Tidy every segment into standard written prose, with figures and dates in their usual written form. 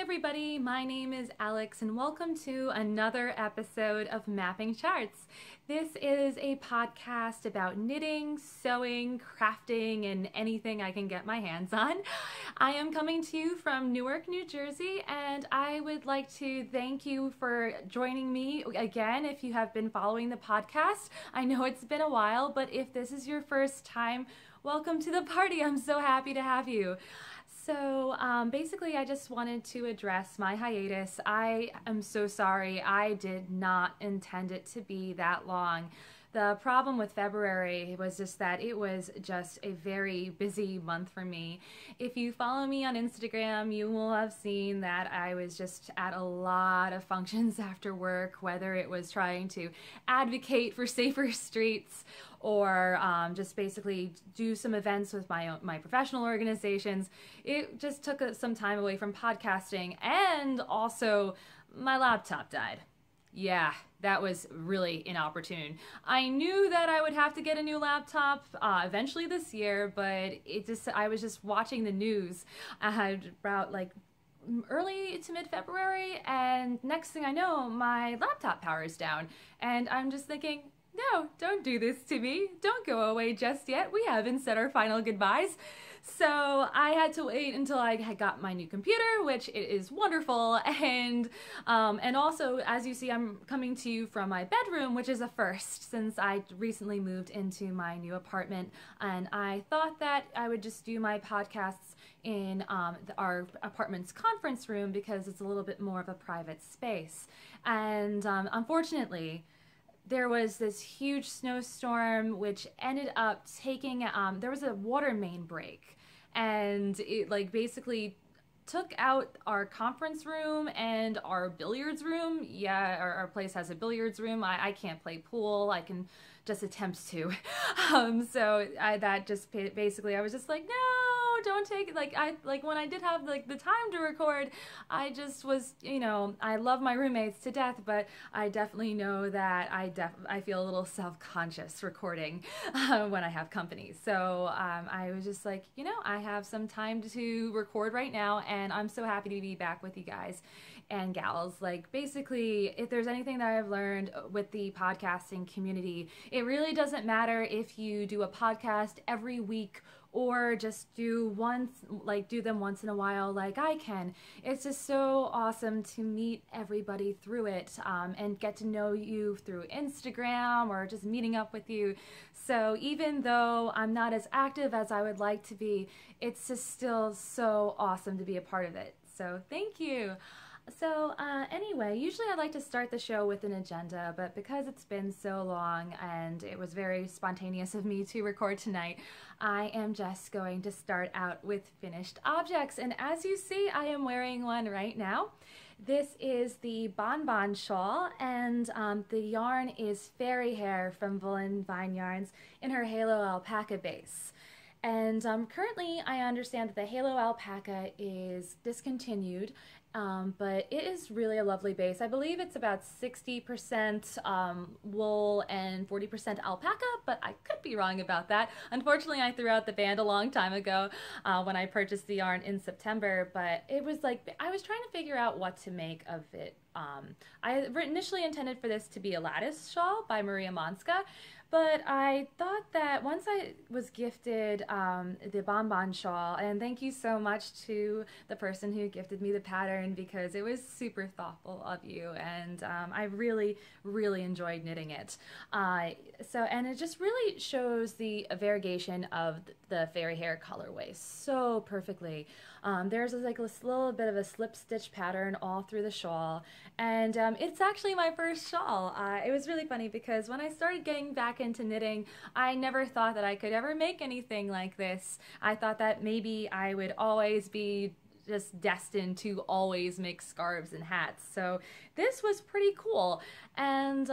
everybody, my name is Alex and welcome to another episode of Mapping Charts. This is a podcast about knitting, sewing, crafting, and anything I can get my hands on. I am coming to you from Newark, New Jersey, and I would like to thank you for joining me again if you have been following the podcast. I know it's been a while, but if this is your first time, welcome to the party. I'm so happy to have you. So basically, I just wanted to address my hiatus. I am so sorry. I did not intend it to be that long. The problem with February was just that it was just a very busy month for me. If you follow me on Instagram, you will have seen that I was just at a lot of functions after work, whether it was trying to advocate for safer streets or just basically do some events with my professional organizations. It just took some time away from podcasting, and also my laptop died. Yeah, that was really inopportune. I knew that I would have to get a new laptop eventually this year, but I was just watching the news about like early to mid-February, and next thing I know, my laptop power is down, and I'm just thinking, no, don't do this to me. Don't go away just yet. We haven't said our final goodbyes. So I had to wait until I had got my new computer, which it is wonderful. And also, as you see, I'm coming to you from my bedroom, which is a first since I recently moved into my new apartment. And I thought that I would just do my podcasts in our apartment's conference room because it's a little bit more of a private space. And unfortunately, there was this huge snowstorm which ended up taking, there was a water main break, and it like basically took out our conference room and our billiards room. Yeah, our place has a billiards room. I can't play pool. I can just attempt to. So that just basically, I was just like, no, don't take it. Like when I did have like the time to record, I just was, you know, I love my roommates to death, but I definitely know that I feel a little self-conscious recording when I have company. So I was just like, you know, I have some time to record right now, and I'm so happy to be back with you guys and gals. Like basically, if there's anything that I've learned with the podcasting community, it really doesn't matter if you do a podcast every week or just do them once in a while like I can. It's just so awesome to meet everybody through it and get to know you through Instagram or just meeting up with you. So even though I'm not as active as I would like to be, it's just still so awesome to be a part of it. So thank you. So anyway, usually I like to start the show with an agenda, but because it's been so long and it was very spontaneous of me to record tonight, I am just going to start out with finished objects. And as you see, I am wearing one right now. This is the Bonbon Shawl, and the yarn is Faerie hair from Rowan Yarns in her Halo Alpaca base. And currently, I understand that the Halo Alpaca is discontinued, but it is really a lovely base. I believe it's about 60% wool and 40% alpaca, but I could be wrong about that. Unfortunately, I threw out the band a long time ago when I purchased the yarn in September, but it was like, I was trying to figure out what to make of it. I initially intended for this to be a lattice shawl by Maria Monska, but I thought that once I was gifted the Bonbon Shawl, and thank you so much to the person who gifted me the pattern because it was super thoughtful of you, and I really, really enjoyed knitting it. And it just really shows the variegation of the Faerie hair colorway so perfectly. There's like this little bit of a slip stitch pattern all through the shawl, and it's actually my first shawl. It was really funny because when I started getting back into knitting, I never thought that I could ever make anything like this. I thought that maybe I would always be just destined to always make scarves and hats. So this was pretty cool, and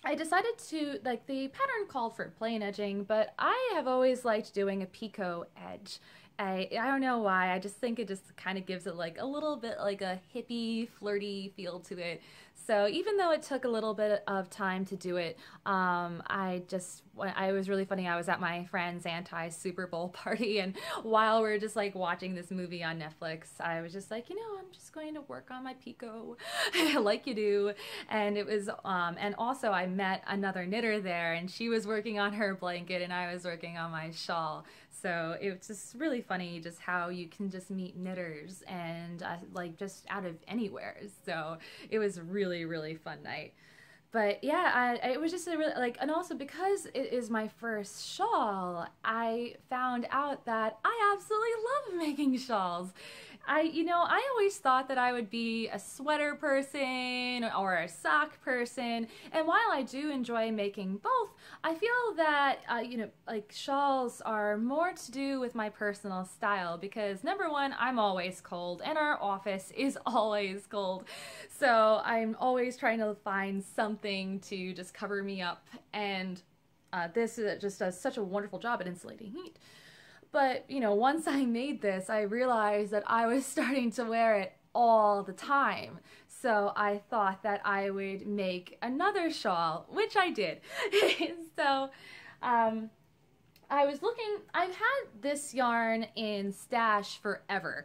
I decided to, like, the pattern called for plain edging, but I have always liked doing a picot edge. I don't know why, I just think it just kind of gives it like a little bit like a hippie, flirty feel to it. So even though it took a little bit of time to do it, I was really funny. I was at my friend's anti-Super Bowl party, and while we're just like watching this movie on Netflix, I was just like, I'm just going to work on my Pico like you do. And it was, and also I met another knitter there, and she was working on her blanket and I was working on my shawl. So it was just really funny just how you can just meet knitters and like just out of anywhere. So it was a really, really fun night. But yeah, it was just a really, like, and also because it is my first shawl, I found out that I absolutely love making shawls. I always thought that I would be a sweater person or a sock person, and while I do enjoy making both, I feel that, like shawls are more to do with my personal style because number one, I'm always cold and our office is always cold. So I'm always trying to find something to just cover me up, and this just does such a wonderful job at insulating heat. But, once I made this, I realized that I was starting to wear it all the time. So I thought that I would make another shawl, which I did. So I've had this yarn in stash forever.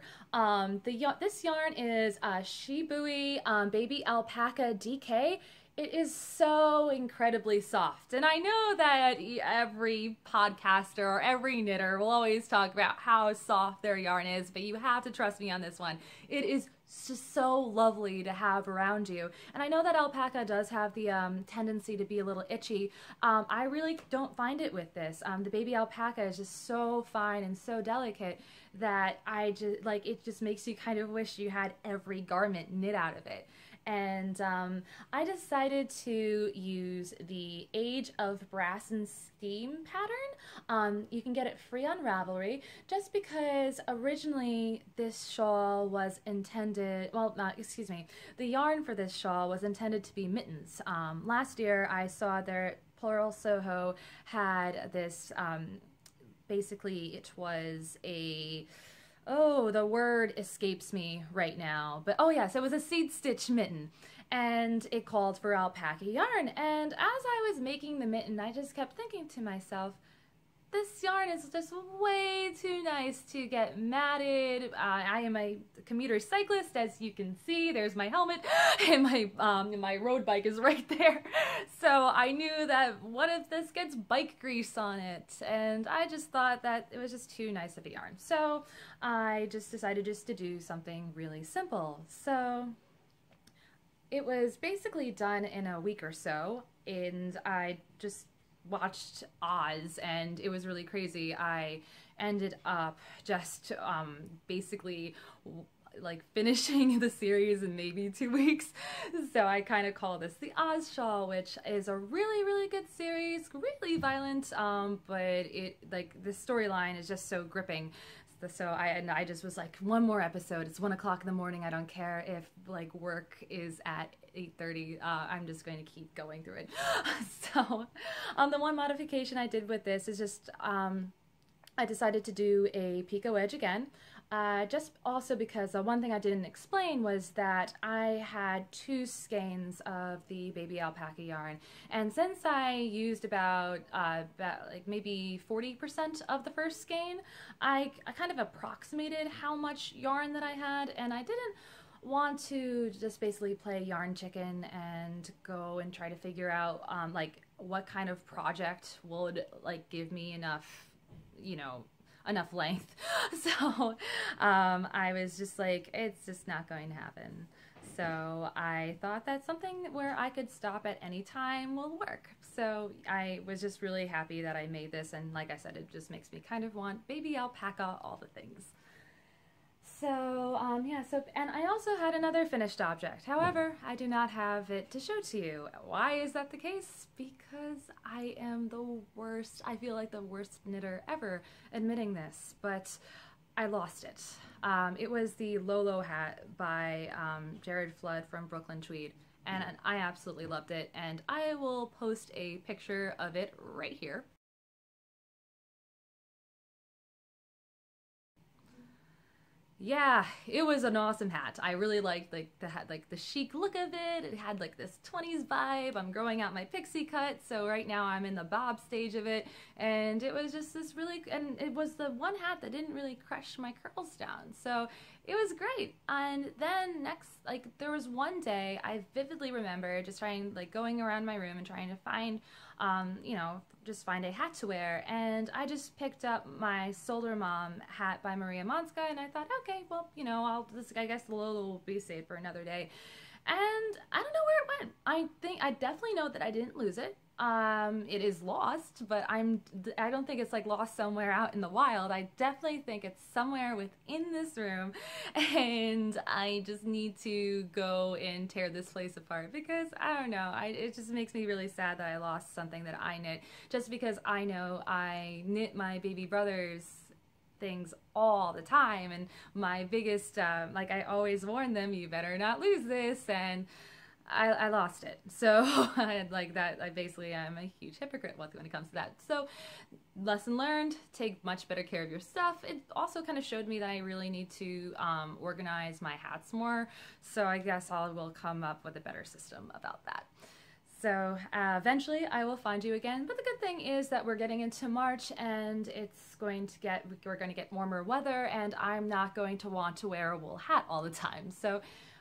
This yarn is Shibui Baby Alpaca DK. It is so incredibly soft. And I know that every podcaster or every knitter will always talk about how soft their yarn is, but you have to trust me on this one. It is just so lovely to have around you. And I know that alpaca does have the tendency to be a little itchy. I really don't find it with this. The baby alpaca is just so fine and so delicate that it just makes you kind of wish you had every garment knit out of it. And I decided to use the Age of Brass and Steam pattern. You can get it free on Ravelry, just because originally this shawl was intended, the yarn for this shawl was intended to be mittens. Last year I saw their Plural Soho had this, basically it was a, oh, the word escapes me right now. But oh yes, it was a seed stitch mitten. And it called for alpaca yarn. And as I was making the mitten, I just kept thinking to myself, this yarn is just way too nice to get matted. I am a commuter cyclist, as you can see. There's my helmet, and my road bike is right there. So I knew that what if this gets bike grease on it? And I just thought that it was just too nice of a yarn. So I just decided to do something really simple. So it was basically done in a week or so, and I just watched Oz, and it was really crazy. I ended up just basically like finishing the series in maybe 2 weeks. So I kind of call this the Oz Shawl, which is a really, really good series, really violent, but it, like, the storyline is just so gripping. So I just was like, one more episode. It's 1 o'clock in the morning. I don't care if like work is at 8:30. I'm just going to keep going through it. So the one modification I did with this is just I decided to do a picot edge again. Just also because one thing I didn't explain was that I had 2 skeins of the baby alpaca yarn, and since I used about like maybe 40% of the first skein, I kind of approximated how much yarn that I had, and I didn't want to just basically play yarn chicken and go and try to figure out like what kind of project would like give me enough, enough length. So I was just like, it's just not going to happen. So I thought that something where I could stop at any time will work. So I was just really happy that I made this, and like I said, it just makes me kind of want baby alpaca, all the things. So, yeah, and I also had another finished object. However, I do not have it to show to you. Why is that the case? Because I am the worst, I feel like the worst knitter ever admitting this, but I lost it. It was the Lolo hat by Jared Flood from Brooklyn Tweed, and I absolutely loved it, and I will post a picture of it right here. Yeah, it was an awesome hat. I really liked like the hat, like the chic look of it. It had like this 20s vibe. I'm growing out my pixie cut, so right now I'm in the bob stage of it, and it was just this really, and it was the one hat that didn't really crush my curls down. So it was great. And then next, like there was one day I vividly remember just trying, like going around my room and trying to find, you know, just find a hat to wear, and I just picked up my Solar Mom hat by Maria Monska, and I thought, okay, well, you know, I guess the Lolo will be saved for another day. And I don't know where it went. I definitely know that I didn't lose it. It is lost, but I don't think it's like lost somewhere out in the wild. I definitely think it's somewhere within this room, and I just need to go and tear this place apart because I don't know. It just makes me really sad that I lost something that I knit, just because I know I knit my baby brother's things all the time, and my biggest like I always warn them, you better not lose this, and I lost it. So I like that. I basically am a huge hypocrite when it comes to that. So lesson learned, take much better care of your stuff. It also kind of showed me that I really need to organize my hats more. So I guess I will come up with a better system about that. So eventually I will find you again. But the good thing is that we're getting into March, and we're going to get warmer weather, and I'm not going to want to wear a wool hat all the time. So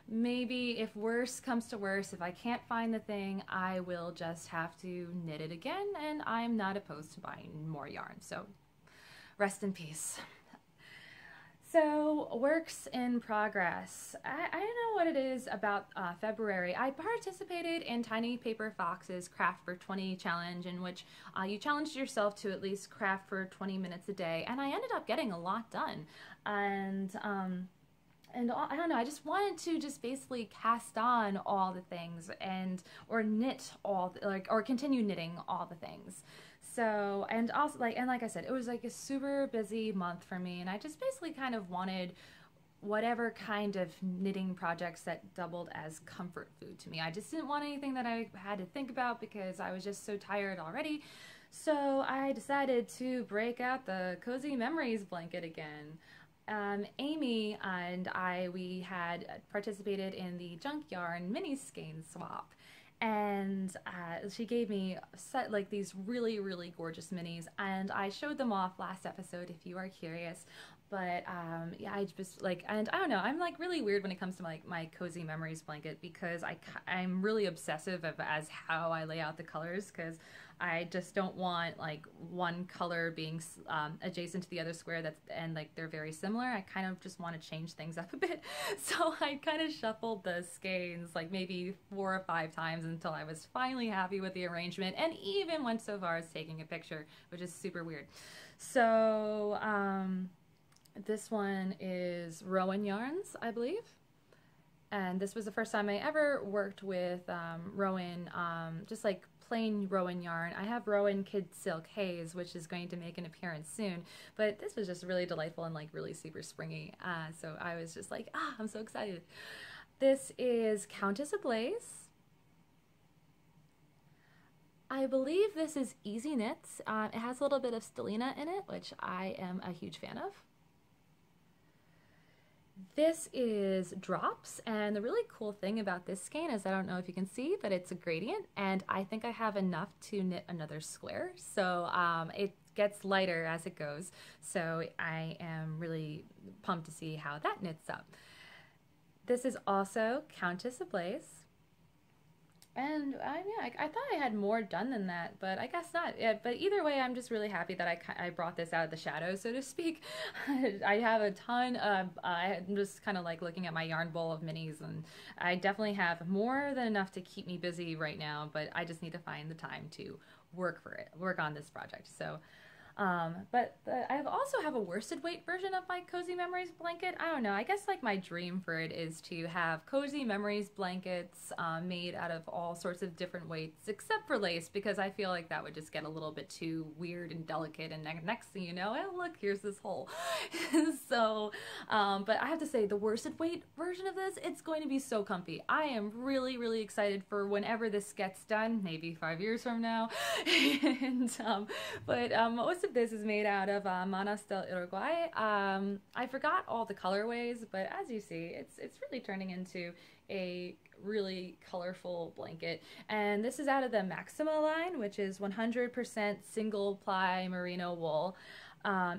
maybe if worse comes to worse, if I can't find the thing, I will just have to knit it again, and I'm not opposed to buying more yarn. So rest in peace. So works in progress. I don't know what it is about February. I participated in Tiny Paper Fox's Craft for 20 challenge, in which you challenged yourself to at least craft for 20 minutes a day, and I ended up getting a lot done. And I don't know, I just wanted to just basically cast on all the things or knit or continue knitting all the things. So, and also like I said, it was like a super busy month for me, and I just basically kind of wanted whatever kind of knitting projects that doubled as comfort food to me. I just didn't want anything that I had to think about because I was just so tired already. So I decided to break out the Cozy Memories blanket again. Amy and we had participated in the Junk Yarn mini skein swap, and she gave me like these really, really gorgeous minis, and I showed them off last episode if you are curious. But yeah, I just like, and I don't know, I'm like really weird when it comes to my Cozy Memories blanket, because I'm really obsessive as how I lay out the colors, because I just don't want like one color being adjacent to the other square and like they're very similar. I kind of just want to change things up a bit. So I kind of shuffled the skeins like maybe 4 or 5 times until I was finally happy with the arrangement, and even went so far as taking a picture, which is super weird. So this one is Rowan Yarns, I believe. And this was the first time I ever worked with Rowan, just like plain Rowan yarn. I have Rowan Kid Silk Haze, which is going to make an appearance soon, but this was just really delightful and like really super springy. So I was just like, I'm so excited. This is Countess Ablaze. I believe this is Easy Knits. It has a little bit of stellina in it, which I am a huge fan of. This is Drops, and the really cool thing about this skein is, I don't know if you can see, but it's a gradient, and I think I have enough to knit another square, so it gets lighter as it goes, so I am really pumped to see how that knits up. This is also Countess Ablaze. And yeah, I thought I had more done than that, but I guess not. Yeah, but either way, I'm just really happy that I brought this out of the shadows, so to speak. I have a ton of, I'm just kind of like looking at my yarn bowl of minis, and I definitely have more than enough to keep me busy right now, but I just need to find the time to work on this project. So but I also have a worsted weight version of my Cozy Memories blanket. I don't know, I guess like my dream for it is to have Cozy Memories blankets made out of all sorts of different weights, except for lace, because I feel like that would just get a little bit too weird and delicate, and next thing you know, oh look, here's this hole. So, but I have to say, the worsted weight version of this, it's going to be so comfy. I am really, really excited for whenever this gets done, maybe 5 years from now. And, but most of this is made out of Manas del Uruguay. I forgot all the colorways, but as you see, it's really turning into a really colorful blanket. And this is out of the Maxima line, which is 100% single ply merino wool.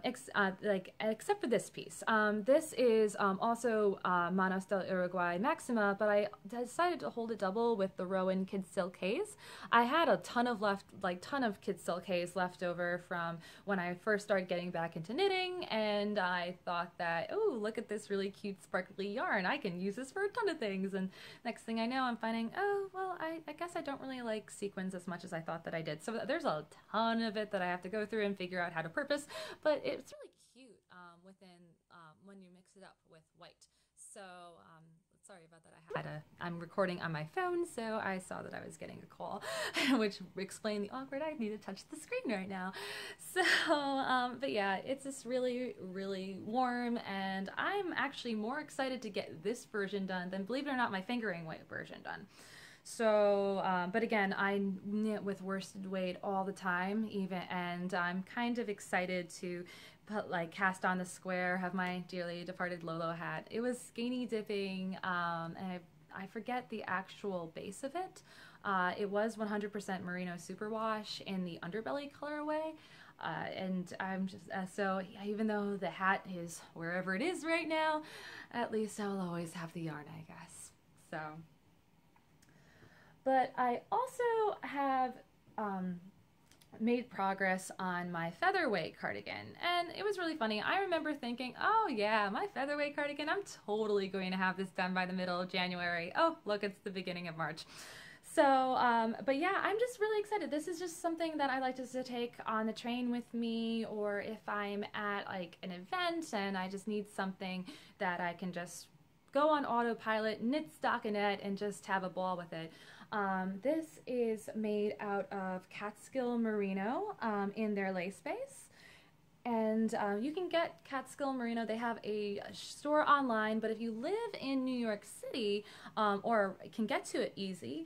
Except for this piece. This is also Manos del Uruguay Maxima, but I decided to hold it double with the Rowan Kid Silk Haze. I had a ton of Kid Silk Haze left over from when I first started getting back into knitting, and I thought that, oh, look at this really cute sparkly yarn. I can use this for a ton of things. And next thing I know, I'm finding, oh, well, I guess I don't really like sequins as much as I thought that I did. So there's a ton of it that I have to go through and figure out how to purpose. But it's really cute when you mix it up with white. So sorry about that. I'm recording on my phone, so I saw that I was getting a call, which explained the awkward I need to touch the screen right now. So, but yeah, it's just really, really warm, and I'm actually more excited to get this version done than, believe it or not, my fingering weight version done. So, but again, I knit with worsted weight all the time, and I'm kind of excited to cast on the square, have my dearly departed Lolo hat. It was Skeinny dipping, and I forget the actual base of it. It was 100% merino superwash in the Underbelly colorway. And I'm just, so even though the hat is wherever it is right now, at least I'll always have the yarn, I guess. So. But I also have made progress on my Featherweight cardigan, and it was really funny. I remember thinking, oh yeah, my Featherweight cardigan, I'm totally going to have this done by the middle of January. Oh, look, it's the beginning of March. So, but yeah, I'm just really excited. This is just something that I like to take on the train with me, or if I'm at like an event and I just need something that I can just go on autopilot, knit stockinette, and just have a ball with it. This is made out of Catskill Merino in their lace base. And you can get Catskill Merino. They have a store online, but if you live in New York City or can get to it easy,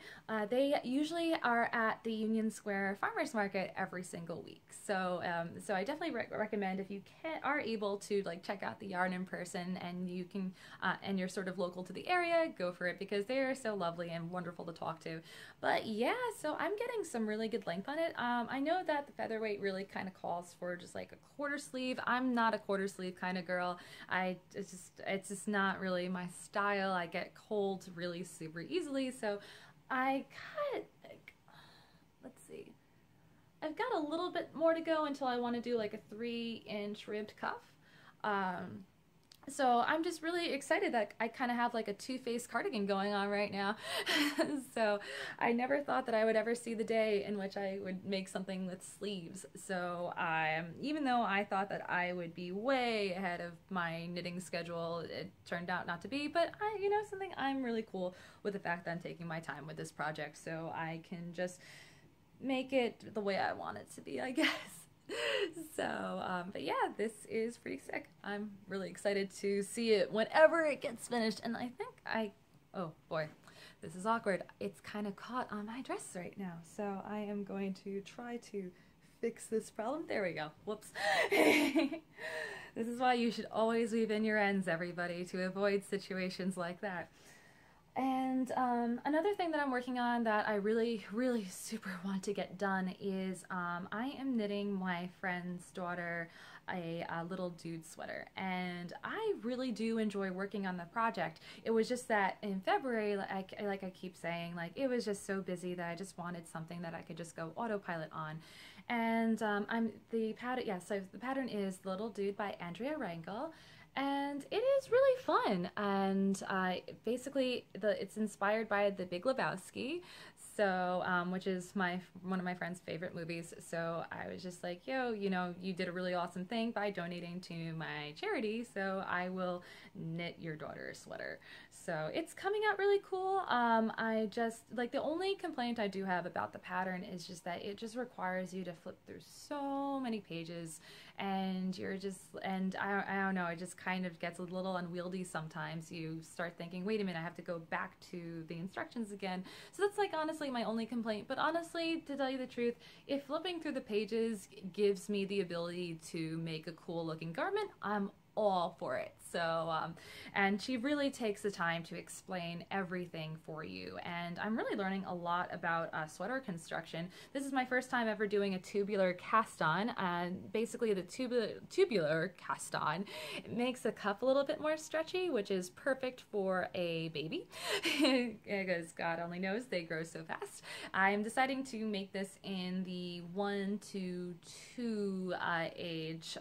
they usually are at the Union Square Farmers Market every single week. So, so I definitely recommend, if you are able to check out the yarn in person, and you can, and you're sort of local to the area, go for it, because they are so lovely and wonderful to talk to. But yeah, so I'm getting some really good length on it. I know that the Featherweight really kind of calls for just like a quarter sleeve. I'm not a quarter sleeve kind of girl. It's just not really my style. I get cold really super easily, so I cut, let's see, I've got a little bit more to go until I want to do like a 3-inch ribbed cuff. So I'm just really excited that I kind of have like a two-faced cardigan going on right now. So I never thought that I would ever see the day in which I would make something with sleeves. So even though I thought that I would be way ahead of my knitting schedule, it turned out not to be. But you know something, I'm really cool with the fact that I'm taking my time with this project, so I can just make it the way I want it to be, I guess. So, but yeah, this is pretty sick. I'm really excited to see it whenever it gets finished. And I think oh boy, this is awkward. It's kind of caught on my dress right now. So I am going to try to fix this problem. There we go. Whoops. This is why you should always weave in your ends, everybody, to avoid situations like that. And another thing that I'm working on that I really, really super want to get done is I am knitting my friend's daughter a little dude sweater, and I really do enjoy working on the project. It was just that in February, like I keep saying, like it was just so busy that I just wanted something that I could just go autopilot on. And the pattern is Little Dude by Andrea Rangel. And it is really fun, and basically it's inspired by The Big Lebowski, so which is one of my friend's favorite movies. So I was just like, yo, you know, you did a really awesome thing by donating to my charity, so I will knit your daughter a sweater. So it's coming out really cool. I just, like, the only complaint I do have about the pattern is just that it just requires you to flip through so many pages, and you're just, and I don't know, it just kind of gets a little unwieldy sometimes. You start thinking, wait a minute, I have to go back to the instructions again. So that's like honestly honestly my only complaint, but honestly, to tell you the truth, if flipping through the pages gives me the ability to make a cool looking garment, I'm all for it. So, and she really takes the time to explain everything for you, and I'm really learning a lot about sweater construction. This is my first time ever doing a tubular cast on, and basically the tubular cast on makes a cup a little bit more stretchy, which is perfect for a baby because God only knows they grow so fast. I'm deciding to make this in the 1 to 2 age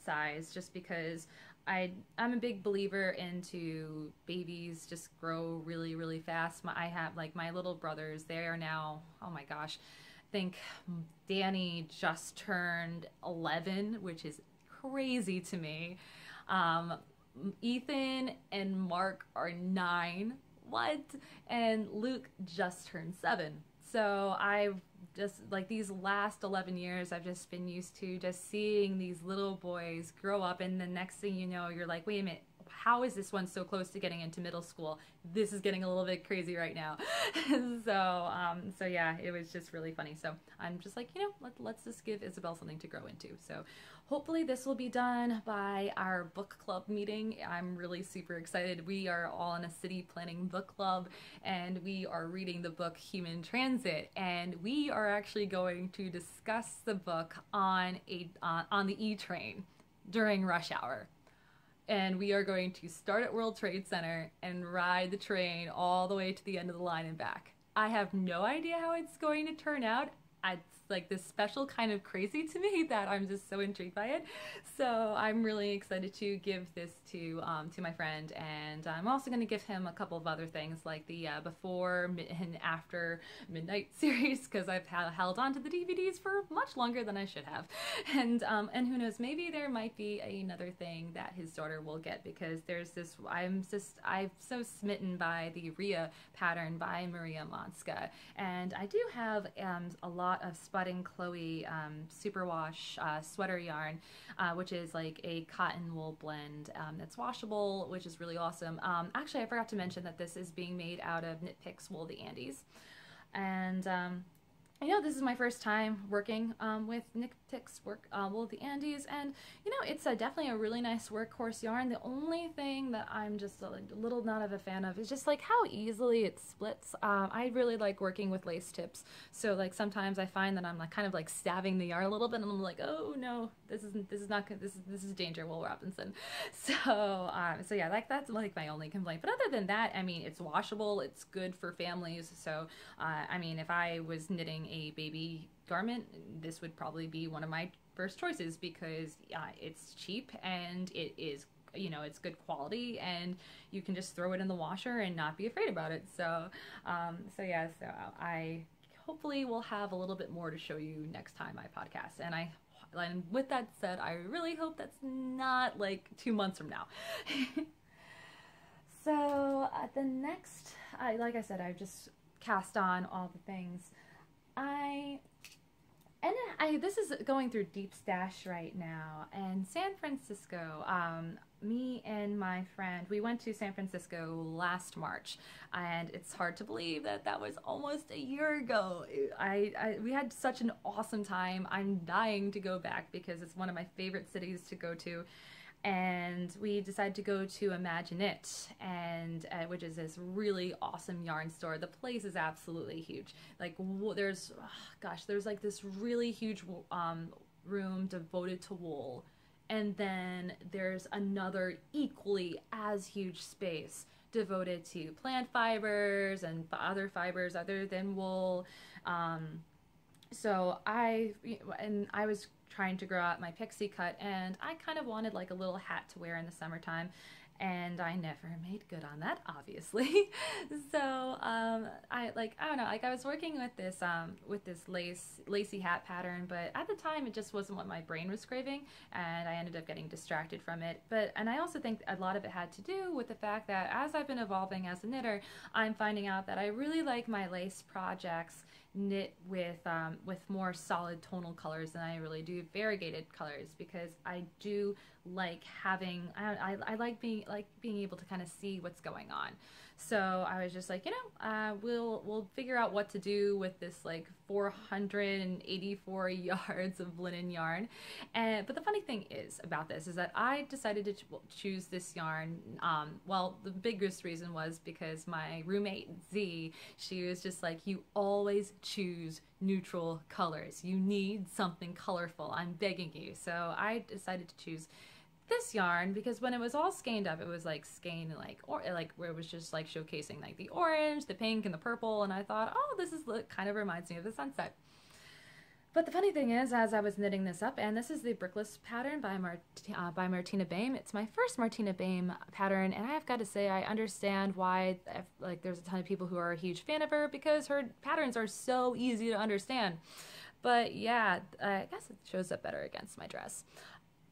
size, just because I'm a big believer into babies just grow really, really fast. I have like my little brothers, they are now, oh my gosh, I think Danny just turned 11, which is crazy to me. Ethan and Mark are 9. What? And Luke just turned 7. So I've just, like, these last 11 years, I've just been used to just seeing these little boys grow up, and the next thing you know, you're like, wait a minute, how is this one so close to getting into middle school? This is getting a little bit crazy right now. So yeah, it was just really funny. So I'm just like, you know, let's just give Isabel something to grow into. So hopefully this will be done by our book club meeting. I'm really super excited. We are all in a city planning book club, and we are reading the book Human Transit, and we are actually going to discuss the book on the E-train during rush hour. And we are going to start at World Trade Center and ride the train all the way to the end of the line and back. I have no idea how it's going to turn out. It's like this special kind of crazy to me that I'm just so intrigued by it. So I'm really excited to give this to my friend, and I'm also going to give him a couple of other things like the before and after midnight series, because I've held on to the DVDs for much longer than I should have, and who knows, maybe there might be another thing that his daughter will get, because there's this, I'm so smitten by the Rhea pattern by Maria Monska, and I do have a lot of Spotting Chloe superwash sweater yarn, which is like a cotton wool blend that's washable, which is really awesome. Actually, I forgot to mention that this is being made out of Knit Picks Wool the Andes, and I know this is my first time working with Knit Picks Wool the Andes, and you know, it's definitely a really nice workhorse yarn. The only thing that I'm just a little not of a fan of is just like how easily it splits. I really like working with lace tips, so like sometimes I find that I'm like kind of like stabbing the yarn a little bit, and I'm like, oh no, this is not good. This is danger, Will Robinson. So yeah, like that's like my only complaint. But other than that, I mean, it's washable. It's good for families. So I mean, if I was knitting a baby garment, this would probably be one of my first choices, because it's cheap and it is, you know, it's good quality, and you can just throw it in the washer and not be afraid about it. So yeah, so I hopefully will have a little bit more to show you next time I podcast, and with that said, I really hope that's not like 2 months from now. So the next, like I said, I've just cast on all the things. This is going through Deep Stash right now, and San Francisco, me and my friend, we went to San Francisco last March, and it's hard to believe that that was almost a year ago. We had such an awesome time. I'm dying to go back because it's one of my favorite cities to go to. And we decided to go to Imagine It, and which is this really awesome yarn store. The place is absolutely huge. Like there's like this really huge room devoted to wool, and then there's another equally as huge space devoted to plant fibers and other fibers other than wool. So I was trying to grow out my pixie cut, and I kind of wanted like a little hat to wear in the summertime, and I never made good on that, obviously. So I don't know, like I was working with this lacy hat pattern, but at the time it just wasn't what my brain was craving, and I ended up getting distracted from it. And I also think a lot of it had to do with the fact that as I've been evolving as a knitter, I'm finding out that I really like my lace projects knit with more solid tonal colors than I really do variegated colors, because I do like having, I like being able to kind of see what's going on. So I was just like, we'll figure out what to do with this like 484 yards of linen yarn. But the funny thing is about this is that I decided to choose this yarn. Well, the biggest reason was because my roommate Z, she was just like, you always choose neutral colors. You need something colorful. I'm begging you. So I decided to choose this yarn because when it was all skeined up, it was like skeined like where it was just like showcasing like the orange, the pink, and the purple, and I thought, oh, this is kind of reminds me of the sunset. But the funny thing is, as I was knitting this up, and this is the Brickless pattern by Martina Behm. It's my first Martina Behm pattern, and I've got to say I understand why like there's a ton of people who are a huge fan of her because her patterns are so easy to understand. But yeah, I guess it shows up better against my dress.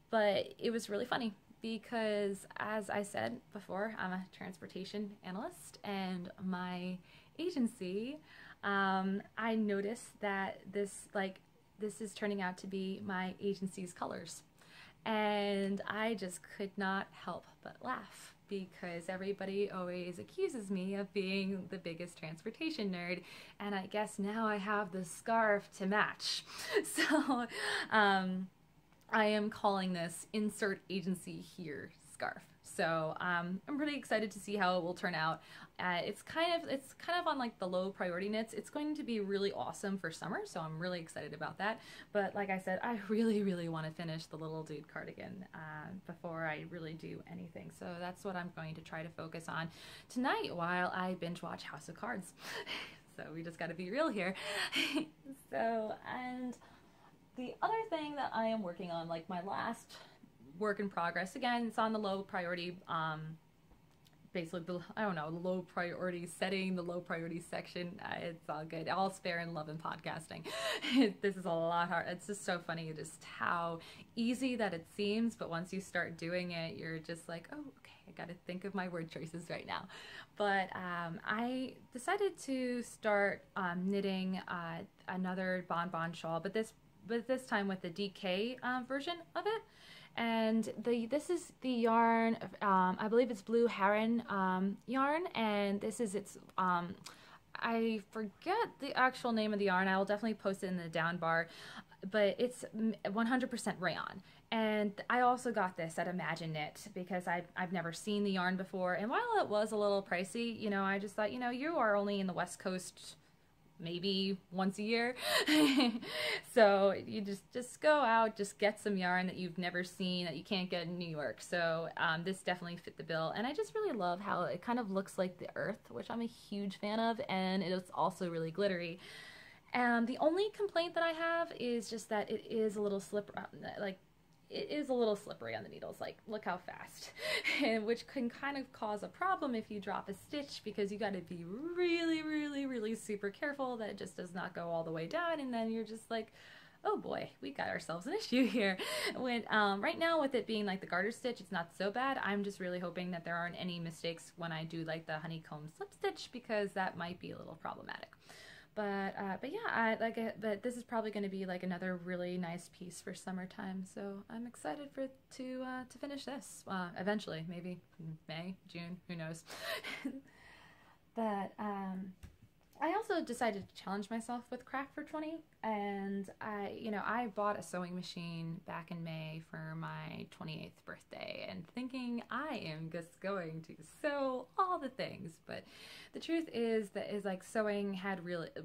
But it was really funny because, as I said before, I'm a transportation analyst, and my agency, I noticed that this is turning out to be my agency's colors. And I just could not help but laugh because everybody always accuses me of being the biggest transportation nerd, and I guess now I have the scarf to match. So I am calling this Insert Agency Here scarf. So I'm pretty excited to see how it will turn out. It's kind of on like the low priority knits. It's going to be really awesome for summer, so I'm really excited about that. But like I said, I really want to finish the little dude cardigan before I really do anything. So that's what I'm going to try to focus on tonight while I binge watch House of Cards. So we just got to be real here. So, and the other thing that I am working on, like my last work in progress, again, it's on the low priority, basically, the low priority setting, the low priority section. It's all good. All's fair in love and podcasting. This is a lot hard. It's just so funny just how easy that it seems, but once you start doing it, you're just like, oh, okay, I got to think of my word choices right now. But I decided to start knitting another bonbon shawl, but this time with the DK version of it. And this is the yarn, I believe it's blue Heron yarn, and this is its, I forget the actual name of the yarn. I will definitely post it in the down bar, but it's 100% rayon. And I also got this at Imagine Knit because I've never seen the yarn before, and while it was a little pricey, I just thought, you are only in the West Coast maybe once a year. So you just go out, just get some yarn that you've never seen, that you can't get in New York. So this definitely fit the bill, and I just really love how it kind of looks like the earth, which I'm a huge fan of, and it's also really glittery. And the only complaint that I have is just that it is a little it is a little slippery on the needles, like look how fast, which can kind of cause a problem if you drop a stitch, because you got to be really super careful that it just does not go all the way down, and then you're just like, oh boy, we got ourselves an issue here. When right now, with it being like the garter stitch, it's not so bad. I'm just really hoping that there aren't any mistakes when I do like the honeycomb slip stitch, because that might be a little problematic. But yeah, but this is probably going to be like another really nice piece for summertime. So I'm excited to finish this eventually, maybe May, June, who knows. But I also decided to challenge myself with Craft for 20, and I bought a sewing machine back in May for my 28th birthday, and thinking I am just going to sew all the things, but the truth is like sewing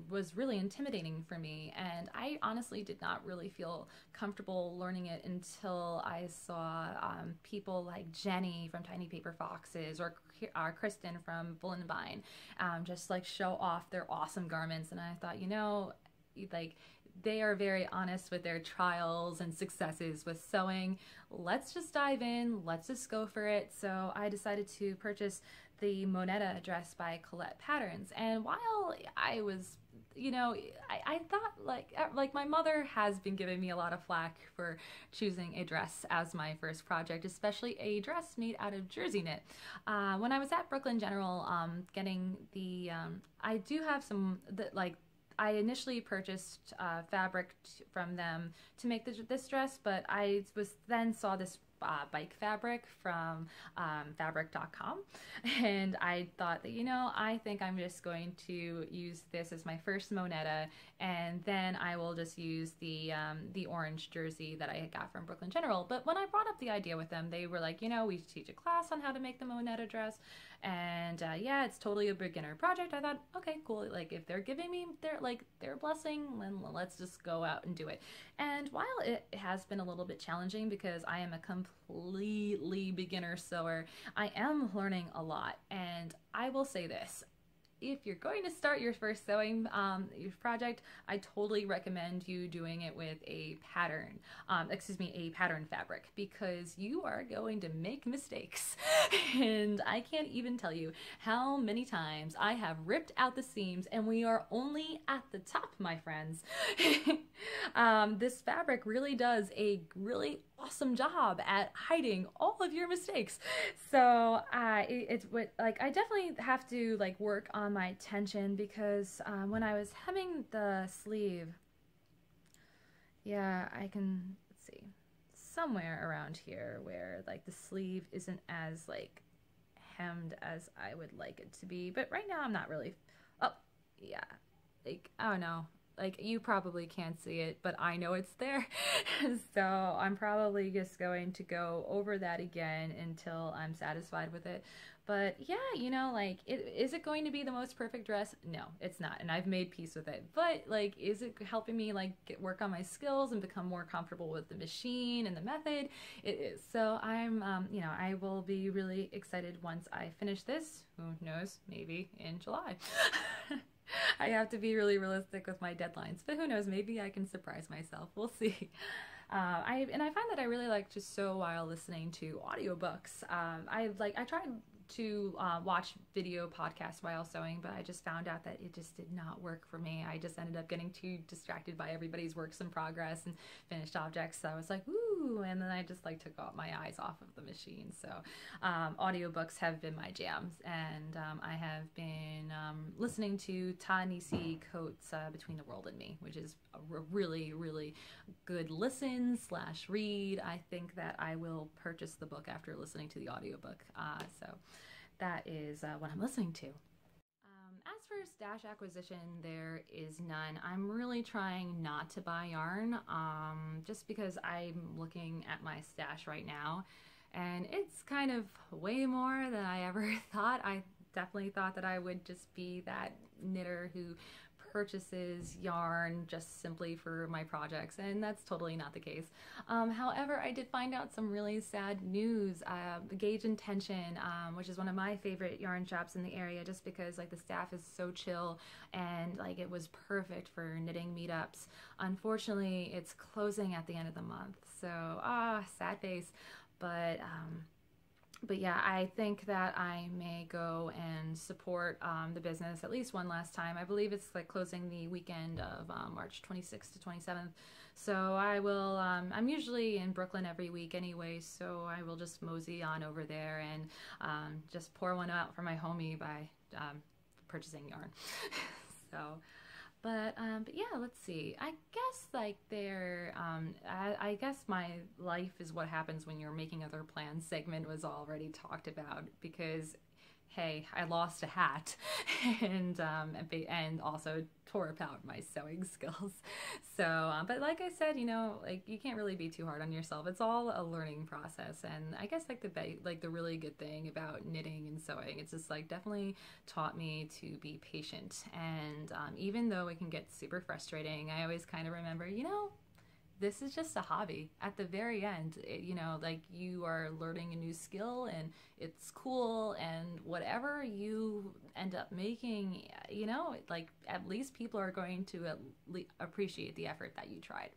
was really intimidating for me, and I honestly did not really feel comfortable learning it until I saw people like Jenny from Tiny Paper Foxes or Kristen from Voolenvine just like show off their awesome garments, and I thought, like, they are very honest with their trials and successes with sewing. Let's just dive in, let's just go for it. So I decided to purchase the Moneta dress by Colette Patterns, and while I was I thought like my mother has been giving me a lot of flack for choosing a dress as my first project, especially a dress made out of jersey knit. When I was at Brooklyn General getting the, I do have some, I initially purchased fabric from them to make this dress, but I then saw this bike fabric from fabric.com, and I thought that, you know, I think I'm just going to use this as my first Moneta, and then I will just use the orange jersey that I got from Brooklyn General. But when I brought up the idea with them, they were like, you know, we teach a class on how to make the Moneta dress, and yeah, it's totally a beginner project. I thought, okay, cool, like if they're giving me their blessing, then let's just go out and do it. And while it has been a little bit challenging because I am a completely beginner sewer, I am learning a lot. And I will say this: if you're going to start your first sewing your project, I totally recommend you doing it with a pattern, a pattern fabric, because you are going to make mistakes. And I can't even tell you how many times I have ripped out the seams, and we are only at the top, my friends. This fabric really does a really awesome job at hiding all of your mistakes. So it's what, like, I definitely have to like work on my tension, because when I was hemming the sleeve, yeah, I can, let's see, somewhere around here where like the sleeve isn't as like hemmed as I would like it to be. But right now I'm not really, oh yeah, like, I don't know. Like, you probably can't see it, but I know it's there. So I'm probably just going to go over that again until I'm satisfied with it. But yeah, you know, like, is it going to be the most perfect dress? No, it's not. And I've made peace with it. But like, is it helping me like work on my skills and become more comfortable with the machine and the method? It is. So I'm, you know, I will be really excited once I finish this. Who knows? Maybe in July. I have to be really realistic with my deadlines, but who knows, maybe I can surprise myself. We'll see. I find that I really like to sew while listening to audiobooks. I tried to watch video podcasts while sewing, but I just found out that it just did not work for me. I just ended up getting too distracted by everybody's works in progress and finished objects. So I was like, ooh, and then I just like took my eyes off of the machine. So audiobooks have been my jams, and I have been listening to Ta-Nehisi Coates' Between the World and Me, which is a really, really good listen / read. I think that I will purchase the book after listening to the audiobook. So that is what I'm listening to. As for stash acquisition, there is none. I'm really trying not to buy yarn, just because I'm looking at my stash right now, and it's kind of way more than I ever thought. I definitely thought that I would just be that knitter who purchases yarn just simply for my projects, and that's totally not the case. However, I did find out some really sad news. Gauge and Tension, which is one of my favorite yarn shops in the area, just because like the staff is so chill and like it was perfect for knitting meetups. Unfortunately, it's closing at the end of the month, so sad face. But yeah, I think that I may go and support the business at least one last time. I believe it's like closing the weekend of March 26th to 27th. So I will, I'm usually in Brooklyn every week anyway, so I will just mosey on over there and just pour one out for my homie by purchasing yarn. So... But yeah, let's see. I guess like I guess my life is what happens when you're making other plans segment was already talked about, because hey, I lost a hat and also tore apart my sewing skills. So, but like I said, you know, like you can't really be too hard on yourself. It's all a learning process, and I guess like the really good thing about knitting and sewing, it's just like definitely taught me to be patient. And even though it can get super frustrating, I always kind of remember, you know, this is just a hobby. At the very end, you know, like you are learning a new skill and it's cool, and whatever you end up making, you know, like at least people are going to appreciate the effort that you tried.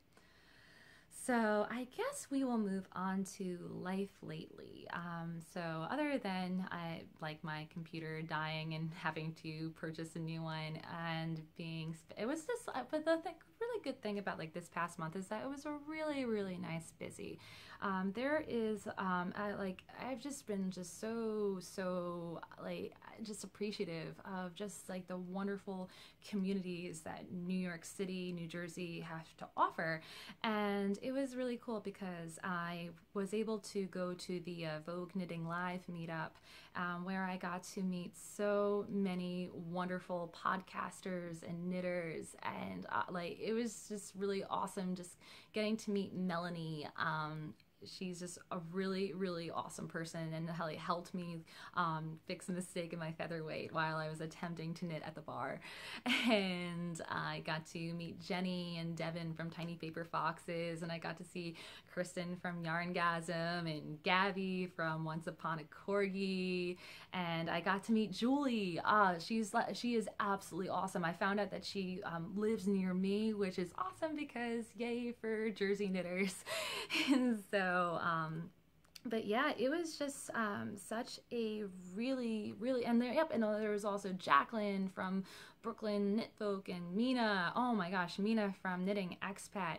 So I guess we will move on to life lately. So other than my computer dying and having to purchase a new one and it was just, but the really good thing about like this past month is that it was a really, really nice busy. There is, I've just been just so like, just appreciative of just like the wonderful communities that New York City, New Jersey have to offer. And it was really cool because I was able to go to the Vogue Knitting Live meetup, where I got to meet so many wonderful podcasters and knitters, and like it was just really awesome just getting to meet Melanie. She's just a really, really awesome person, and helped me fix a mistake in my featherweight while I was attempting to knit at the bar. And I got to meet Jenny and Devin from Tiny Paper Foxes, and I got to see Kristen from Yarngasm and Gabby from Once Upon a Corgi, and I got to meet Julie. She is absolutely awesome. I found out that she lives near me, which is awesome because yay for Jersey knitters. And so but yeah, it was just such a really, really, and there was also Jacqueline from Brooklyn Knit Folk, and Mina. Oh my gosh, Mina from Knitting Expat.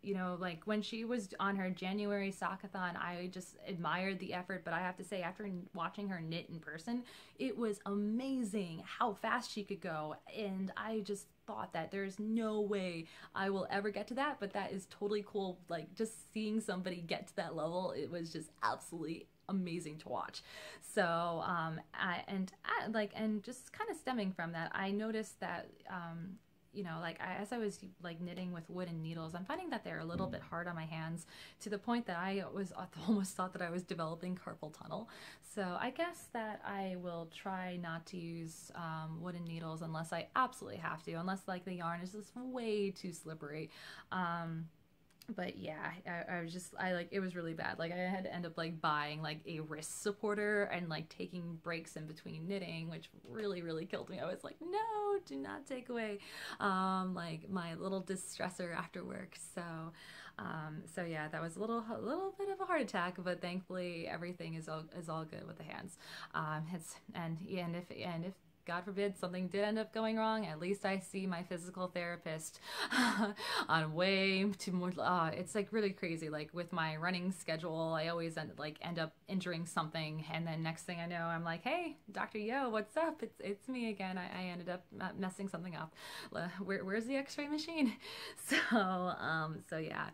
You know, like when she was on her January sockathon, I just admired the effort, but I have to say, after watching her knit in person, it was amazing how fast she could go, and I just thought that there's no way I will ever get to that, but that is totally cool. Like just seeing somebody get to that level, it was just absolutely amazing to watch. So and just kind of stemming from that, I noticed that you know, like as I was like knitting with wooden needles, I'm finding that they're a little bit hard on my hands, to the point that I almost thought that I was developing carpal tunnel. So I guess that I will try not to use wooden needles unless I absolutely have to, unless like the yarn is just way too slippery. But yeah, it was really bad. Like I had to end up like buying like a wrist supporter and like taking breaks in between knitting, which really, really killed me. I was like, no, do not take away like my little distressor after work. So yeah, that was a little bit of a heart attack, but thankfully everything is all good with the hands. And if God forbid something did end up going wrong, at least I see my physical therapist on way too more. It's like really crazy. Like with my running schedule, I always end up injuring something, and then next thing I know, I'm like, hey, Dr. Yo, what's up? It's me again. I ended up messing something up. Where's the X-ray machine? So yeah.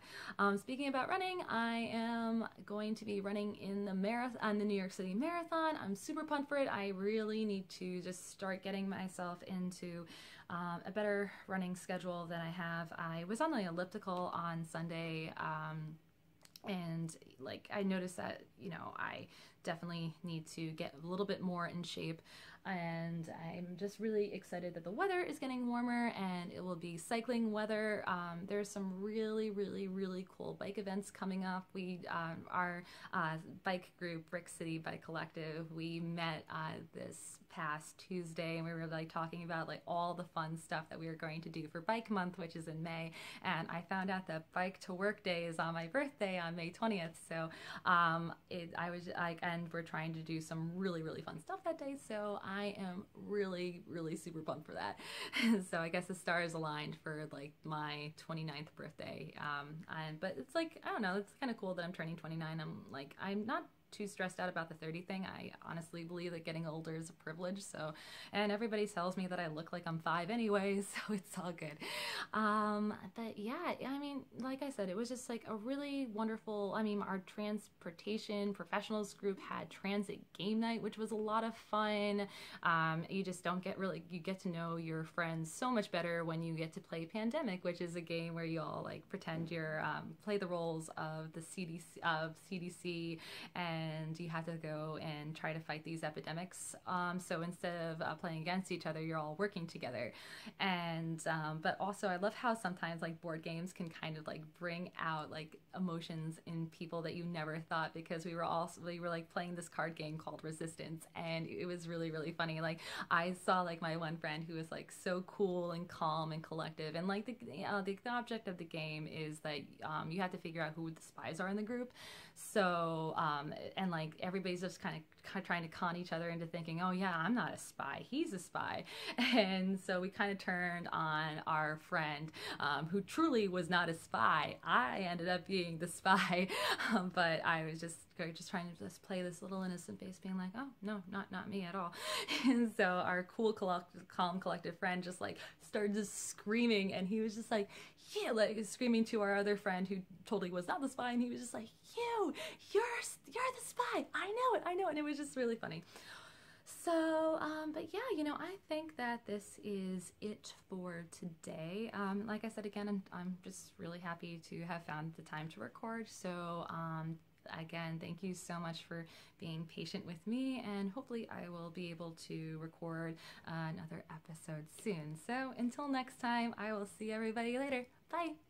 Speaking about running, I am going to be running in the marathon, the New York City Marathon. I'm super pumped for it. I really need to just start getting myself into a better running schedule than I have. I was on the elliptical on Sunday, and like I noticed that, you know, I definitely need to get a little bit more in shape, and I'm just really excited that the weather is getting warmer and it will be cycling weather. There's some really, really, really cool bike events coming up. We our bike group, Brick City Bike Collective, we met this past Tuesday, and we were like talking about like all the fun stuff that we were going to do for Bike Month, which is in May. And I found out that Bike to Work Day is on my birthday on May 20th. So I was like, and we're trying to do some really, really fun stuff that day. So I am really, really super pumped for that. So I guess the stars aligned for like my 29th birthday. But it's like, I don't know, it's kind of cool that I'm turning 29. I'm not too stressed out about the 30 thing. I honestly believe that getting older is a privilege. So, and everybody tells me that I look like I'm 5 anyway, so it's all good. But yeah, I mean, like I said, it was just like a really wonderful, I mean, our transportation professionals group had transit game night, which was a lot of fun. You just don't get you get to know your friends so much better when you get to play Pandemic, which is a game where you all like pretend you're, play the roles of the CDC, and you have to go and try to fight these epidemics. So instead of playing against each other, you're all working together. And but also I love how sometimes like board games can kind of like bring out like emotions in people that you never thought, because we were like playing this card game called Resistance, and it was really, really funny. Like I saw like my one friend who was like so cool and calm and collective, and like the object of the game is that you have to figure out who the spies are in the group. So and like everybody's just kind of trying to con each other into thinking, oh yeah, I'm not a spy, he's a spy. And so we kind of turned on our friend, who truly was not a spy. I ended up being the spy, but I was just trying to just play this little innocent face, being like, oh no, not me at all. And so our cool, calm, collective friend just like started just screaming, and he was just like, yeah, like screaming to our other friend who totally was not the spy, and he was just like, you're the spy. I know it, and it was just really funny. So, but yeah, you know, I think that this is it for today. Like I said, again, I'm just really happy to have found the time to record. So, again, thank you so much for being patient with me, and hopefully I will be able to record another episode soon. So until next time, I will see everybody later. Bye!